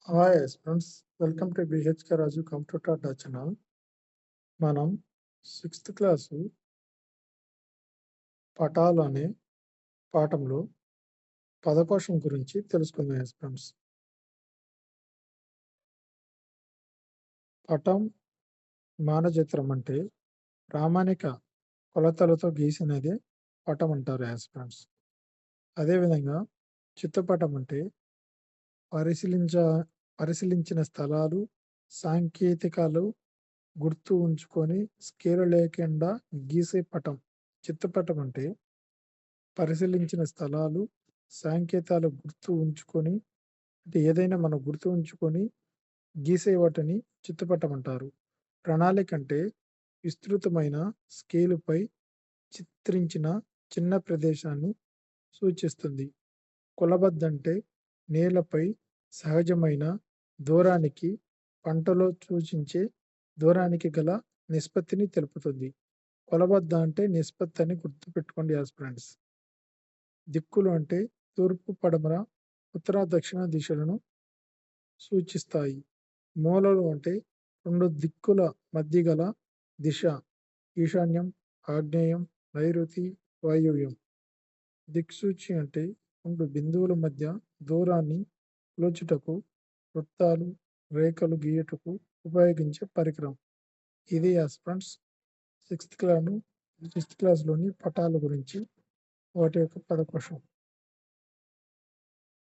Hi friends, welcome to BHK Raju computer channel. మనం 6th class పటాలు అనే పాఠంలో పదకోశం గురించి తెలుసుకుందాం ఫ్రెండ్స్. పటం మానచిత్రం అంటే ప్రామాణిక కొలతలతో గీసినదే పటం అంటారు ఫ్రెండ్స్. అదేవిధంగా చిత్రపటం అంటే పరిశీలించ పరిశీలించిన స్థలాలు, సాంకేతికాలు గుర్తు ఉంచుకొని స్కేలు లేకుండా గీసే పటం. చిత్రపటం అంటే పరిశీలించిన స్థలాలు, సాంకేతాలు గుర్తు ఉంచుకొని అంటే ఏదైనా మనం గుర్తు ఉంచుకొని గీసే వాటిని చిత్రపటం అంటారు. ప్రణాళిక అంటే విస్తృతమైన స్కేలుపై చిత్రించిన చిన్న ప్రదేశాన్ని సూచిస్తుంది. కొలబద్ద అంటే నేలపై సహజమైన దూరానికి పంటలో సూచించే దూరానికి గల నిష్పత్తిని తెలుపుతుంది. కొలబద్ద అంటే నిష్పత్తి అని గుర్తుపెట్టుకోండి ఫ్రెండ్స్. దిక్కులు అంటే తూర్పు, పడమర, ఉత్తర, దక్షిణ దిశలను సూచిస్తాయి. మూలలు అంటే రెండు దిక్కుల మధ్య గల దిశ, ఈశాన్యం, ఆగ్నేయం, నైరుతి, వాయువ్యం. దిక్సూచి అంటే రెండు బిందువుల మధ్య దూరాన్ని కొలుచుటకు వృత్తాలు, రేఖలు గీయుటకు ఉపయోగించే పరికరం. ఇది ఫ్రెండ్స్ 6th క్లాస్లోని పటాల గురించి వాటి యొక్క పదకోశం.